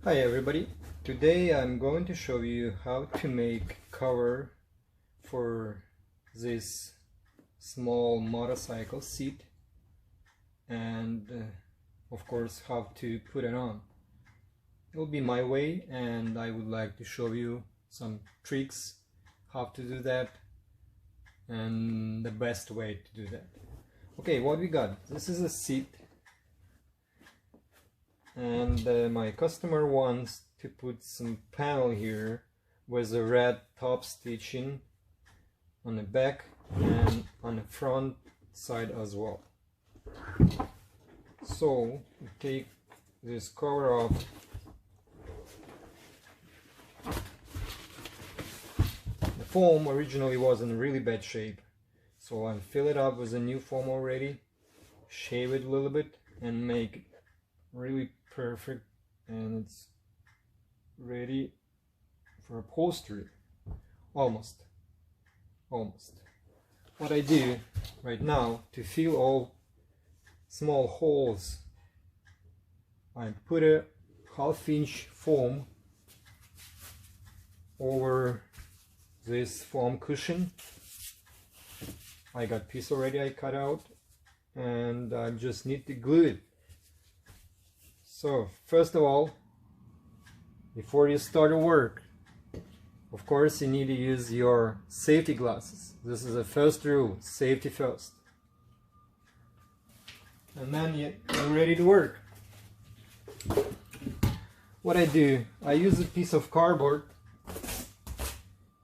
Hi everybody, today I'm going to show you how to make cover for this small motorcycle seat and of course how to put it on. It will be my way and I would like to show you some tricks how to do that and the best way to do that. Okay, what we got? This is a seat and my customer wants to put some panel here with a red top stitching on the back and on the front side as well. So we take this cover off. The foam originally was in really bad shape, so I fill it up with a new foam already, shave it a little bit and make it really perfect, and it's ready for upholstery. Almost. What I do right now to fill all small holes, I put a half-inch foam over this foam cushion. I got piece already I cut out and I just need to glue it. So first of all, before you start your work, of course you need to use your safety glasses. This is the first rule, safety first. And then you're ready to work. What I do, I use a piece of cardboard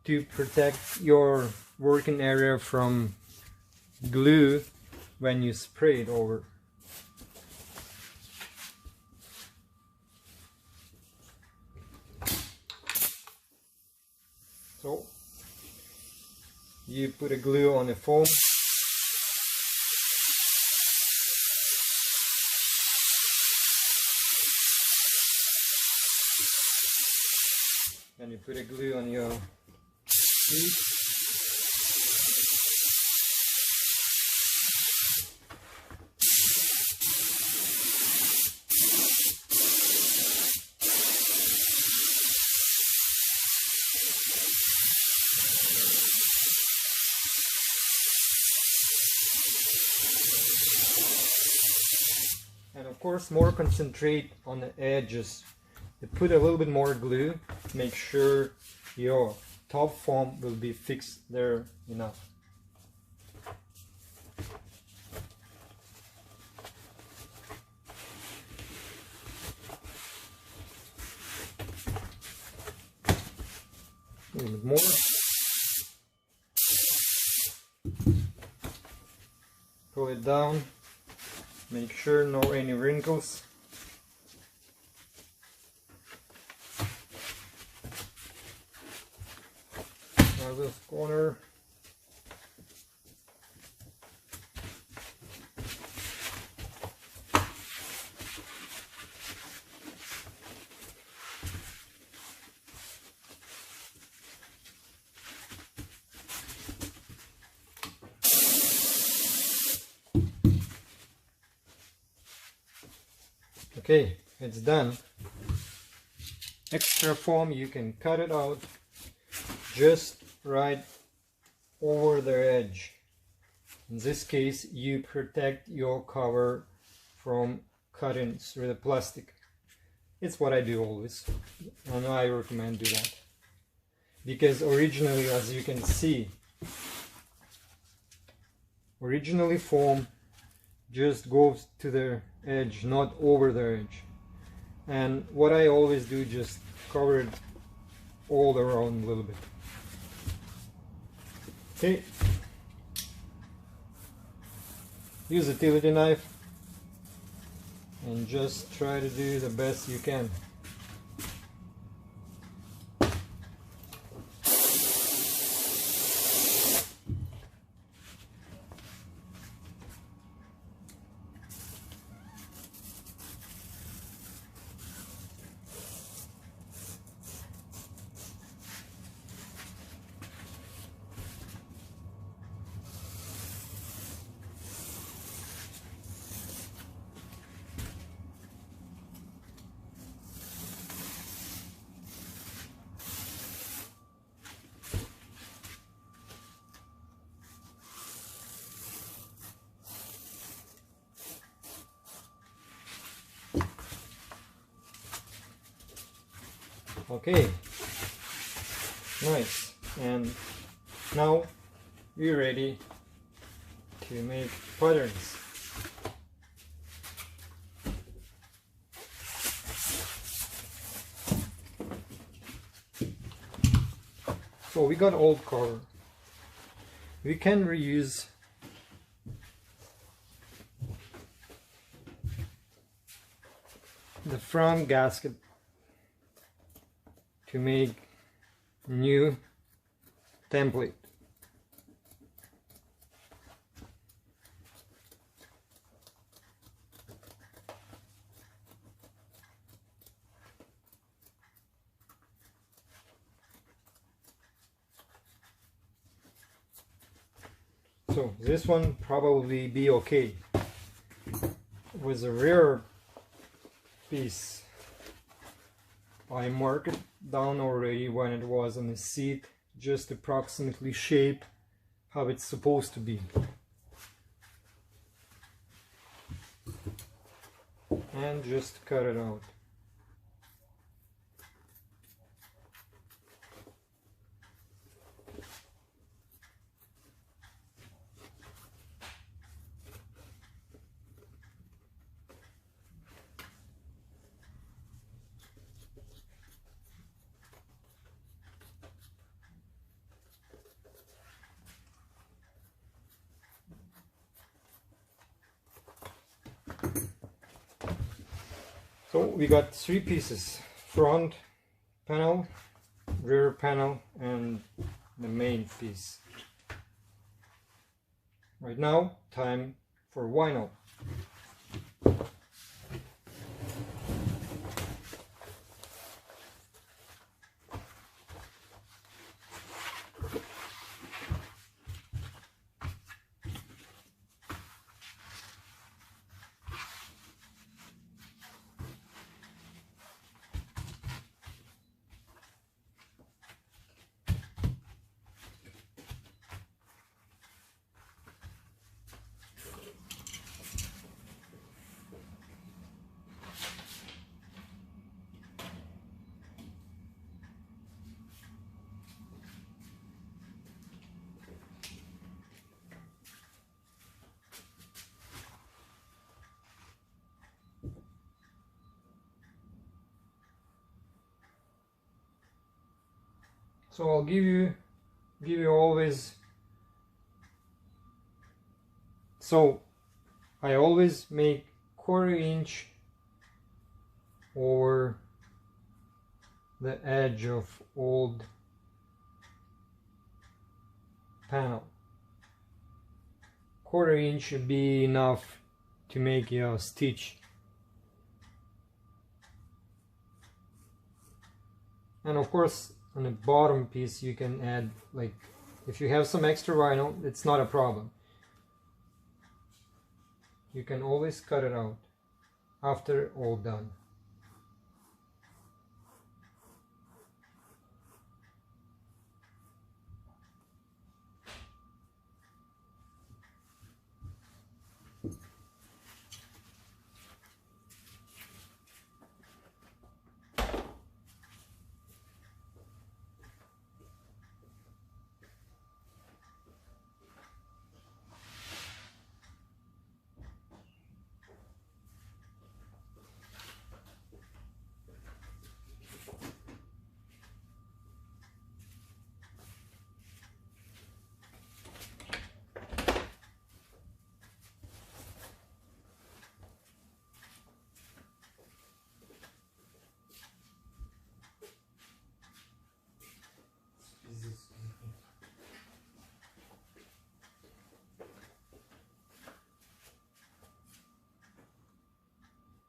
to protect your working area from glue when you spray it over. So you put a glue on the foam, and you put a glue on your seat. And of course more concentrate on the edges. You put a little bit more glue, make sure your top foam will be fixed there enough. A little bit more. Pull it down. Make sure no any wrinkles. Now this corner. Okay, it's done. Extra foam, you can cut it out just right over the edge. In this case, you protect your cover from cutting through the plastic. It's what I do always, and I recommend do that. Because originally, as you can see, originally foam just goes to the edge, not over the edge. And what I always do, just cover it all around a little bit. Okay, use a utility knife and just try to do the best you can. Okay, nice. And now we're ready to make patterns. So we got old cover. We can reuse the front gasket to make new template. So this one probably be okay. It was a rare piece. I marked it down already when it was on the seat, just approximately shape how it's supposed to be. And just cut it out. So we got three pieces: front panel, rear panel, and the main piece. Right now, time for vinyl. So I'll give you always. So I always make 1/4 inch over the edge of old panel. 1/4 inch should be enough to make a stitch. And of course, on the bottom piece you can add, like, if you have some extra vinyl, it's not a problem. You can always cut it out after all done.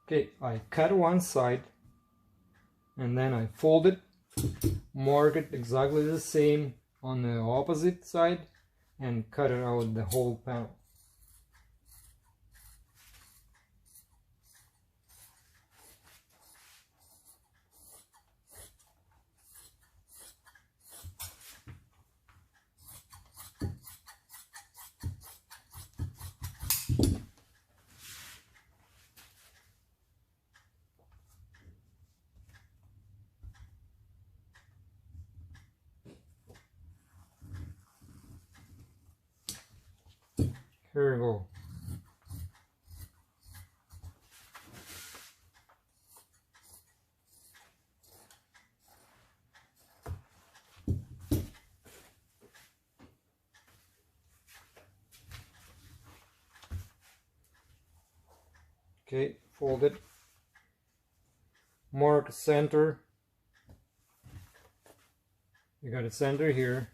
Okay, I cut one side and then I fold it, mark it exactly the same on the opposite side, and cut it out the whole panel. Here we go. Okay, fold it. Mark center. You got a center here.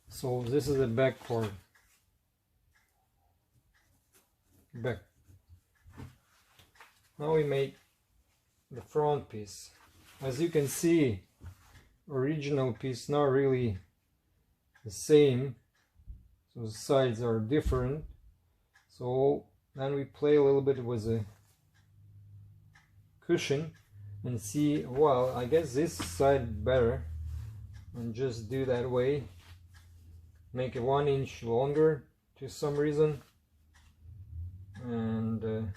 So this is the back part. Back. Now we make the front piece. As you can see, original piece not really the same. So the sides are different. So then we play a little bit with the cushion and see, well, I guess this side better, and just do that way. Make it 1 inch longer to some reason, and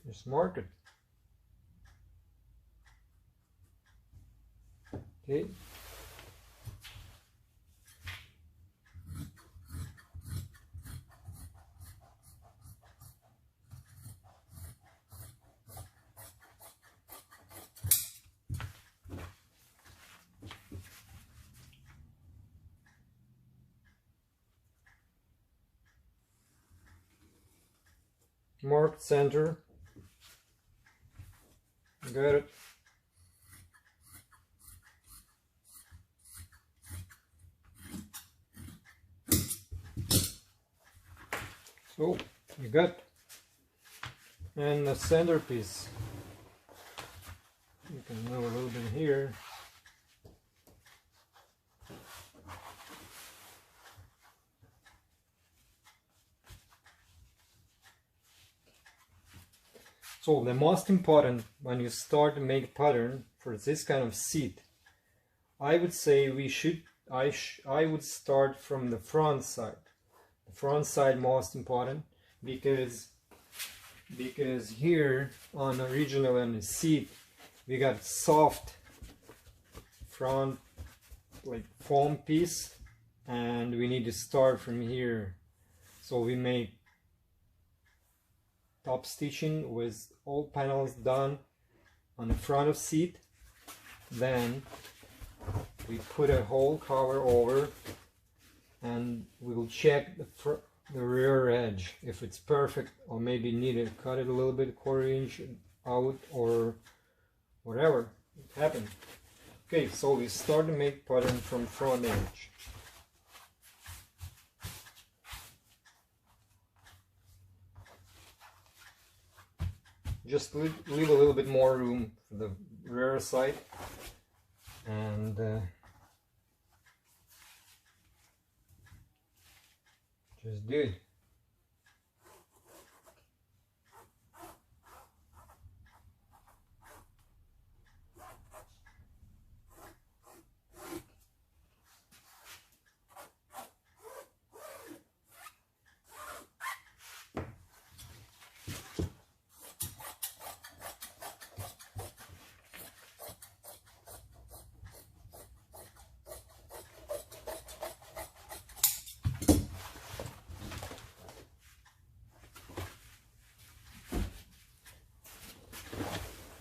just mark it. Okay. Marked center. Got it. So you got, and the centerpiece. You can move a little bit here. So the most important when you start to make pattern for this kind of seat, I would say I would start from the front side. The front side most important because here on the original and the seat we got soft front like foam piece, and we need to start from here. So we make top stitching with all panels done on the front of seat, then we put a whole cover over and we'll check the rear edge if it's perfect, or maybe need to cut it a little bit, 1/4 inch out or whatever it happened. Okay, so we start to make pattern from front edge. Just leave a little bit more room for the rear side, and just do it.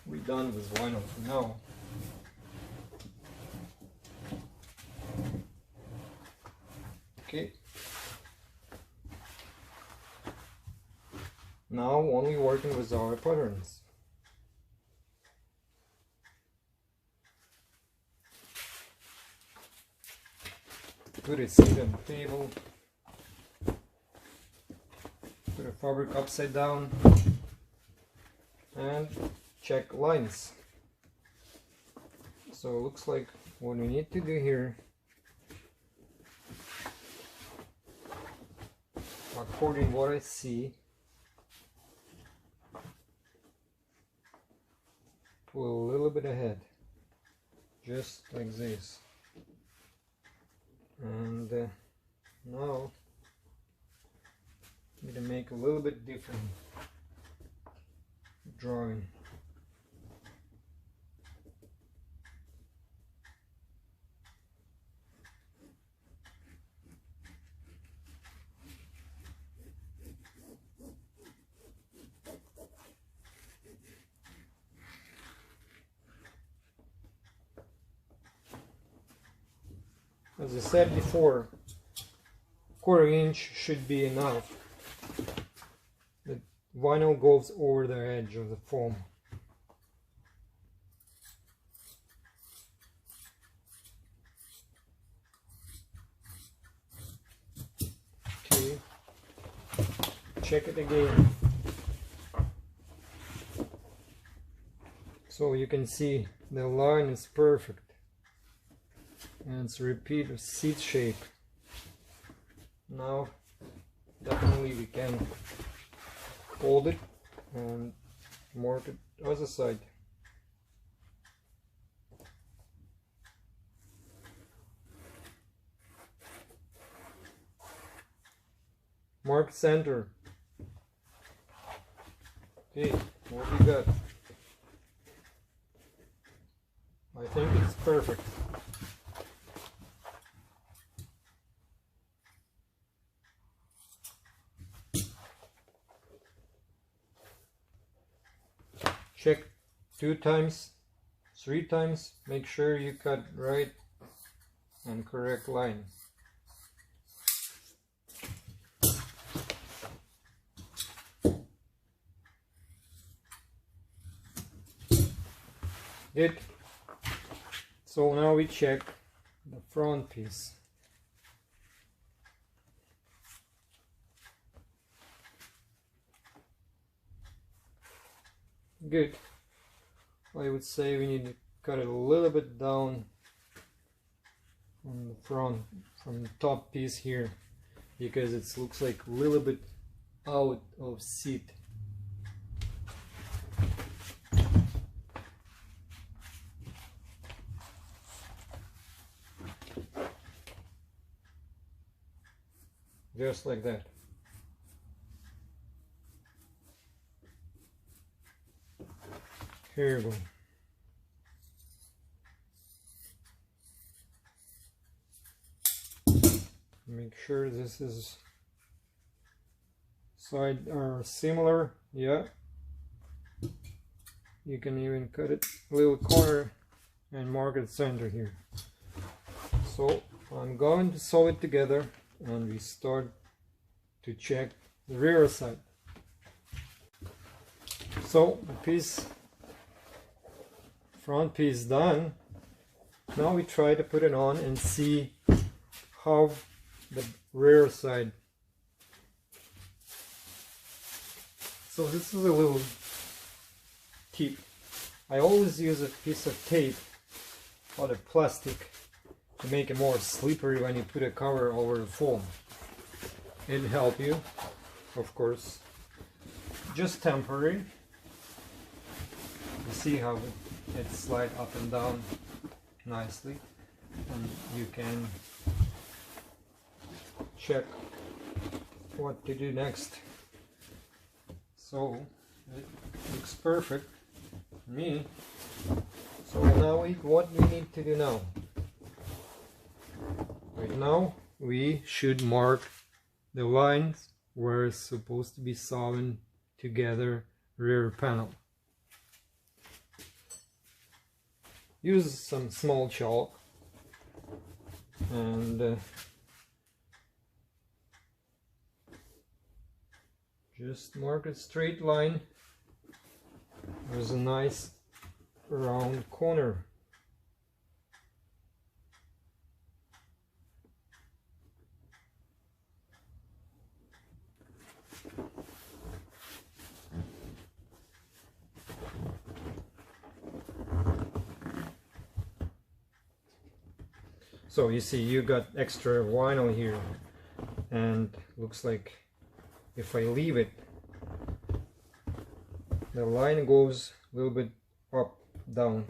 We're done with vinyl for now. Okay. Now only working with our patterns. Put a seat on the table. Put a fabric upside down and check lines. So it looks like what we need to do here, according to what I see, pull a little bit ahead, just like this, and now I'm going to make a little bit different drawing. As I said before, 1/4 inch should be enough. The vinyl goes over the edge of the foam. Okay, check it again. So you can see the line is perfect, and it's a repeat of seat shape. Now definitely we can fold it and mark it other side. Mark center. Okay, what we got? I think it's perfect. Check 2 times, 3 times, make sure you cut right and correct line. Good. So now we check the front piece. Good. I would say we need to cut it a little bit down on the front, from the top piece here, because it looks like a little bit out of seat. Just like that. Here you go. Make sure this is side are similar. Yeah. You can even cut it a little corner and mark it center here. So I'm going to sew it together, and we start to check the rear side. So the front piece done. Now we try to put it on and see how the rear side. So this is a little tip. I always use a piece of tape or the plastic to make it more slippery when you put a cover over the foam. It'll help you, of course. Just temporary. You see how it slides up and down nicely, and you can check what to do next. So it looks perfect to me. So now what we need to do now? Right now we should mark the lines where it's supposed to be sewn together rear panel. Use some small chalk and just mark a straight line. There's a nice round corner. So you see you got extra vinyl here, and looks like if I leave it, the line goes a little bit up, down,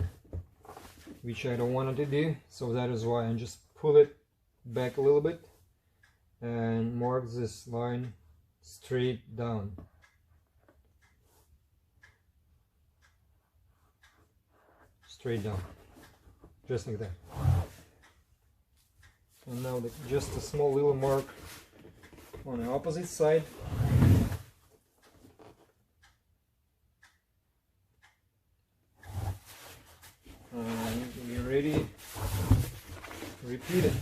which I don't want it to do. So that is why I just pull it back a little bit and mark this line straight down. Straight down, just like that. And now just a small little mark on the opposite side. And we're ready to repeat it.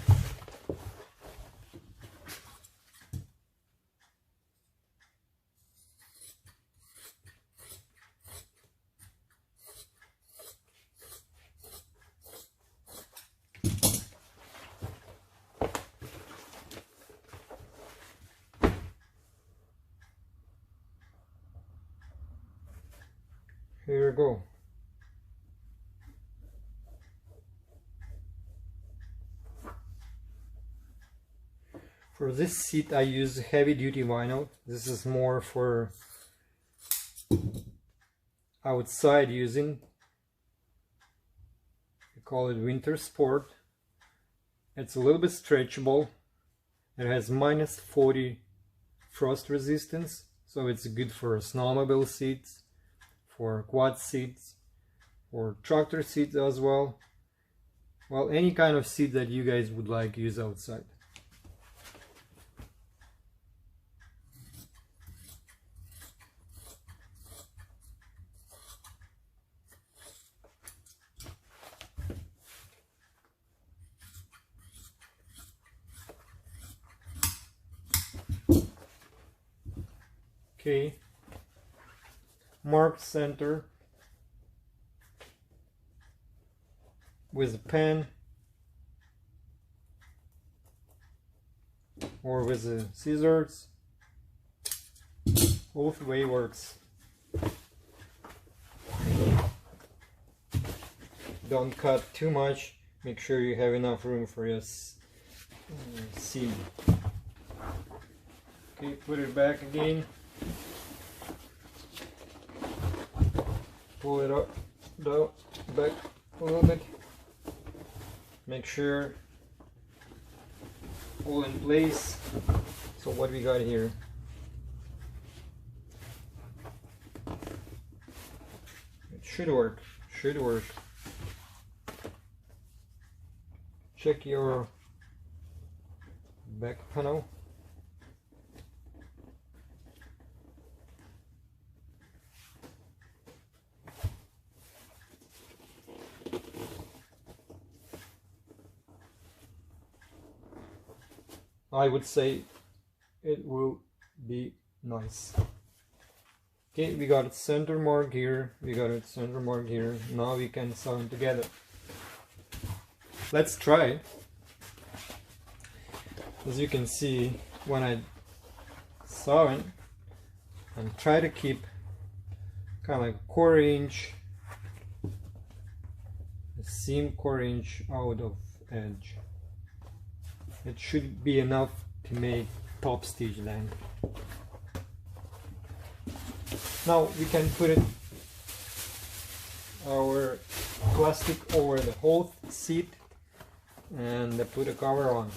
go. For this seat I use heavy duty vinyl. This is more for outside using. We call it winter sport. It's a little bit stretchable. It has -40 frost resistance, so it's good for snowmobile seats, for quad seats, for tractor seats as well. Well, any kind of seat that you guys would like to use outside. Okay, mark center with a pen or with the scissors. Both way works. Don't cut too much. Make sure you have enough room for your seam. Okay, put it back again. Pull it up, down, back a little bit. Make sure all in place. So what we got here? It should work. Should work. Check your back panel. I would say it will be nice. Okay, we got a center mark here, we got a center mark here. Now we can sew them together. Let's try it. As you can see, when I sew it, and try to keep kind of like a 1/4 inch, the seam 1/4 inch out of edge. It should be enough to make top stitch then. Now we can put it our plastic over the whole seat and put a cover on.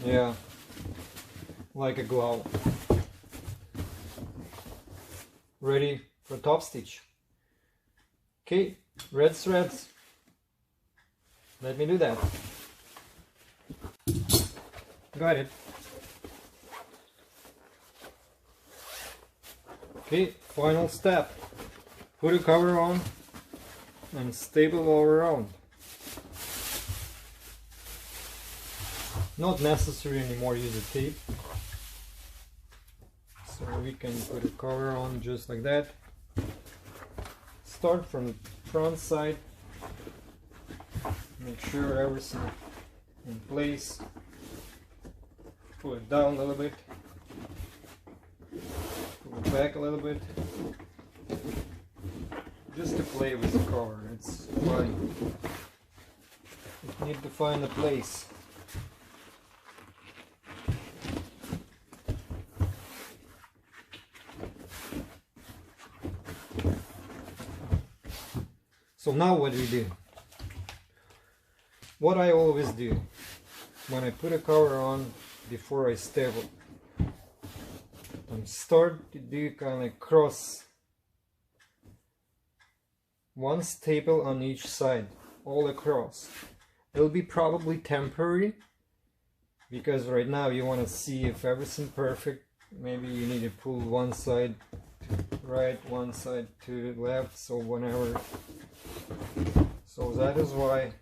Yeah, like a glove. Ready for top stitch. Okay, red threads. Let me do that. Got it. Okay, final step. Put a cover on and staple all around. Not necessary anymore use a tape. So we can put a cover on just like that. Start from the front side. Make sure everything in place. Pull it down a little bit. Pull it back a little bit. Just to play with the cover, it's fine. You need to find a place. So now what do we do? What I always do when I put a cover on before I staple, I start to do kind of cross, one staple on each side, all across. It'll be probably temporary because right now you want to see if everything's perfect. Maybe you need to pull one side to right, one side to the left, so whenever. So that is why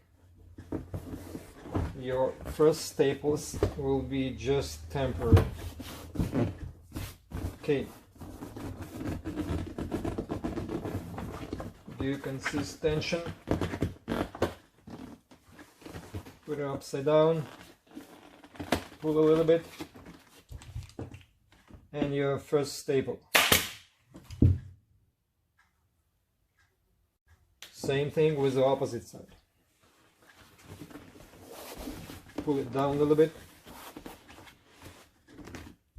your first staples will be just temporary. Okay. You can see tension. Put it upside down. Pull a little bit. And your first staple. Same thing with the opposite side. Pull it down a little bit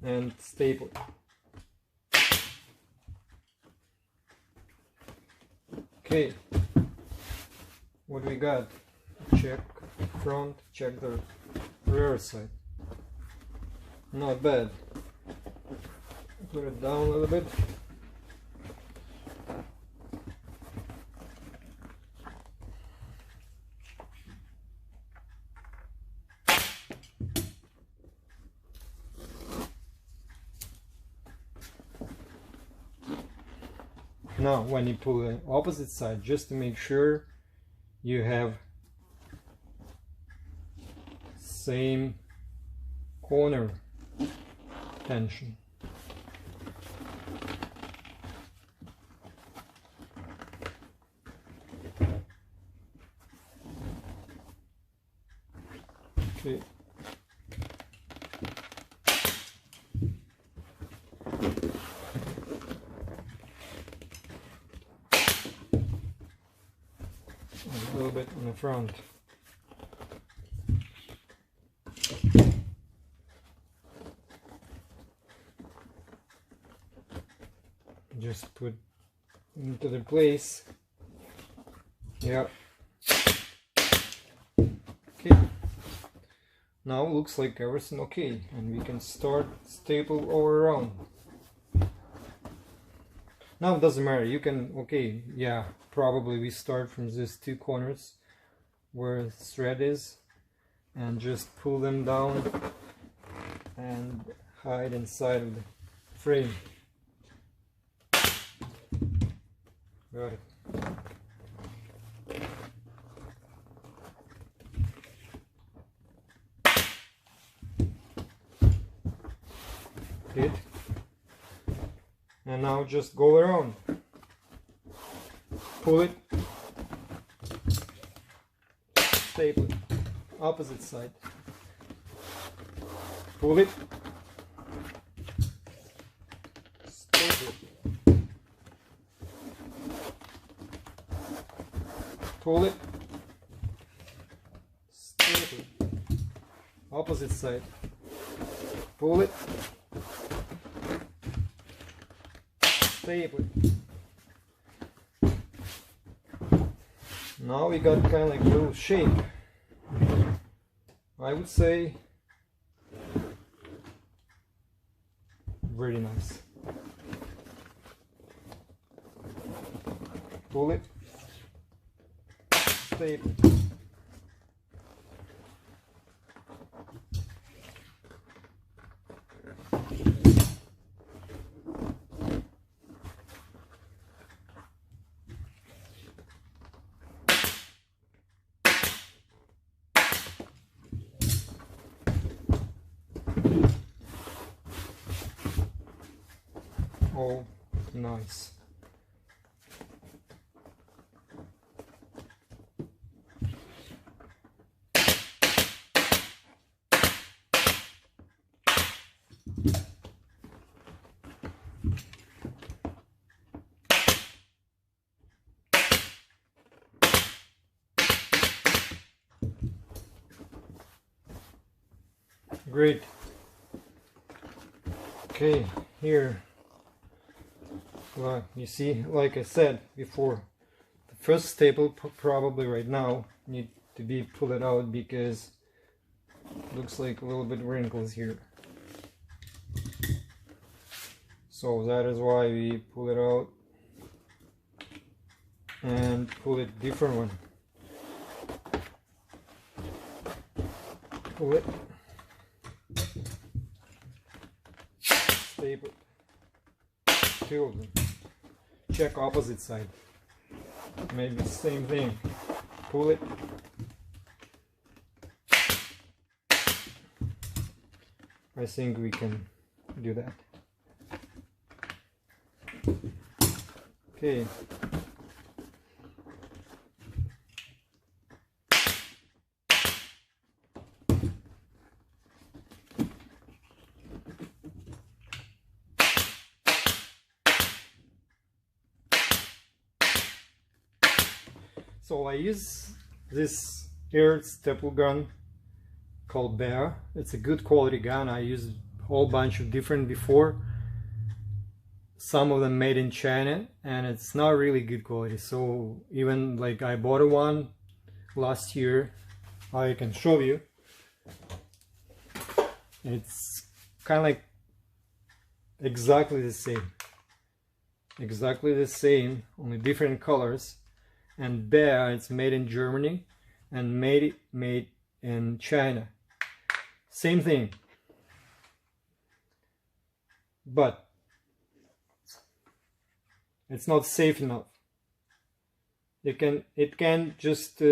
and staple it. Okay, what we got? Check front, check the rear side. Not bad. Put it down a little bit. Now when you pull the opposite side, just to make sure you have same corner tension. Okay. A little bit on the front. Just put into the place. Yeah. Okay. Now looks like everything okay, and we can start staple all around. Now it doesn't matter, you can, okay, yeah, probably we start from these two corners where the thread is and just pull them down and hide inside of the frame. Got it. Good. And now just go around. Pull it. Staple it. Opposite side. Pull it. Staple it. Pull it. Staple it. Opposite side. Pull it. Staple it. Now we got kind of like a little shape. I would say very nice. Pull it. Staple it. Oh, nice. Great. Okay, here. Well, you see, like I said before, the first staple probably right now need to be pulled out because it looks like a little bit wrinkles here. So that is why we pull it out and pull it different one. Pull it. Staple. Two of them. Check opposite side. Maybe the same thing. Pull it. I think we can do that. Okay. So I use this air staple gun called Bear. It's a good quality gun. I used a whole bunch of different before. Some of them made in China, and it's not really good quality. So even like I bought one last year, I can show you. It's kind of like exactly the same. Exactly the same, only different colors. And Bear, it's made in Germany and made in China. Same thing. But it's not safe enough. It can just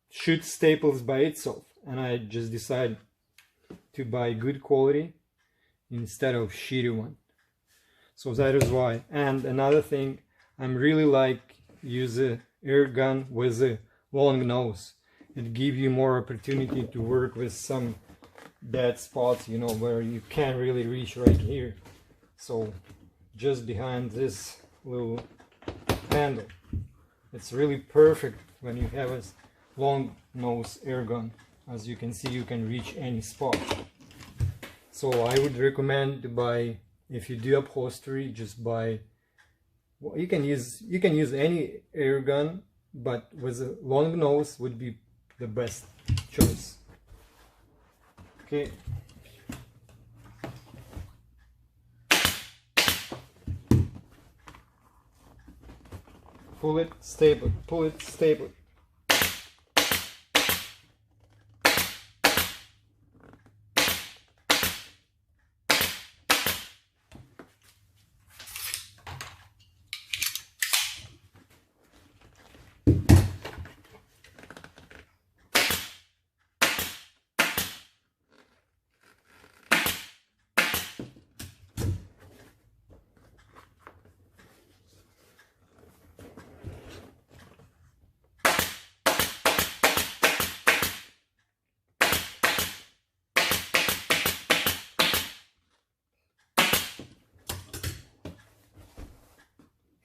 shoot staples by itself, and I just decided to buy good quality instead of shitty one. So that is why. And another thing, I'm really like use a air gun with a long nose. It gives you more opportunity to work with some dead spots, you know, where you can't really reach right here. So just behind this little handle, it's really perfect when you have a long nose air gun. As you can see, you can reach any spot. So I would recommend to buy, if you do upholstery, just buy, well, you can use any air gun, but with a long nose would be the best choice. Okay. Pull it, stable, pull it, stable.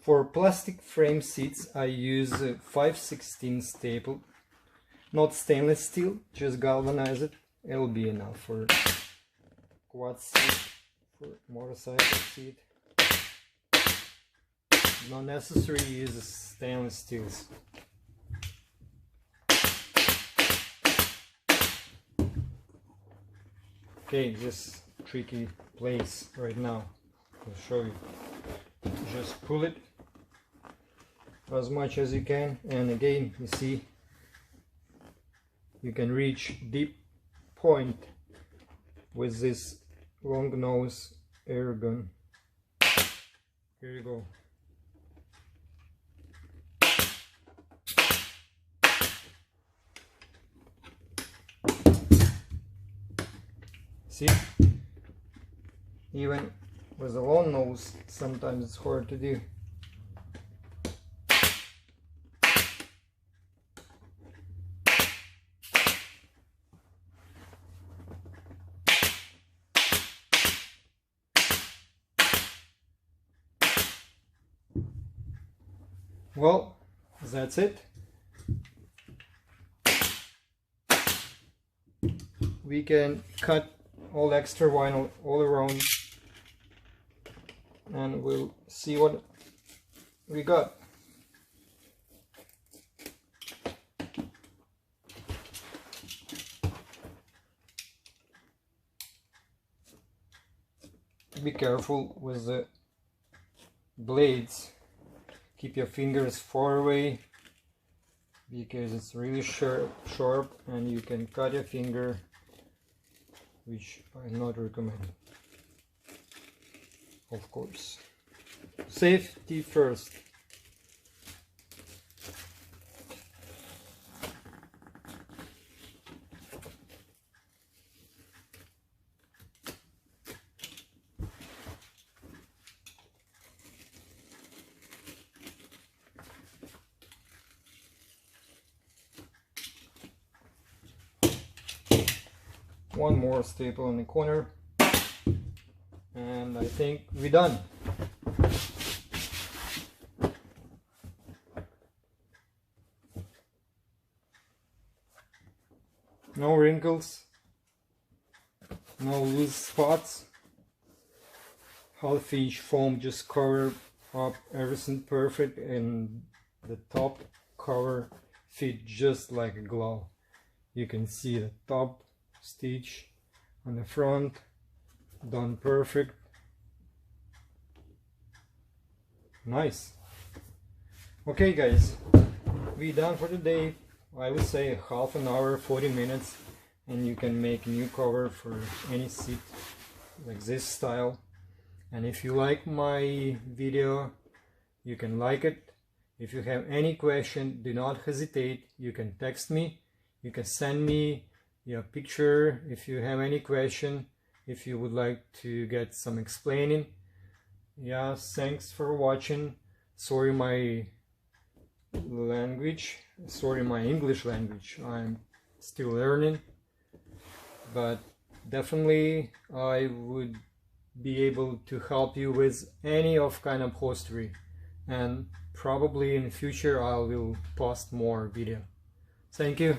For plastic frame seats, I use a 5/16 staple, not stainless steel, just galvanized. It'll be enough for quad seat, for motorcycle seat. Not necessary to use stainless steels. Okay, this tricky place right now. I'll show you. Just pull it as much as you can, and again, you see, you can reach deep point with this long nose air gun. Here you go. See, even with a long nose, sometimes it's hard to do. Well, that's it. We can cut all extra vinyl all around, and we'll see what we got. Be careful with the blades. Keep your fingers far away, because it's really sharp and you can cut your finger, which I not recommend, of course. Safety first. one more staple in the corner, and I think we're done. No wrinkles, no loose spots. Half inch foam just cover up everything perfect, and the top cover fit just like a glove. You can see the top stitch on the front done perfect. Nice. Okay guys, we done for today. I would say half an hour, 40 minutes, and you can make a new cover for any seat like this style. And if you like my video, you can like it. If you have any question, do not hesitate. You can text me, you can send me your picture if you have any question, if you would like to get some explaining. Yeah, thanks for watching. Sorry my language, sorry my English language, I'm still learning, but definitely I would be able to help you with any of kind of upholstery, and probably in the future I will post more video. Thank you.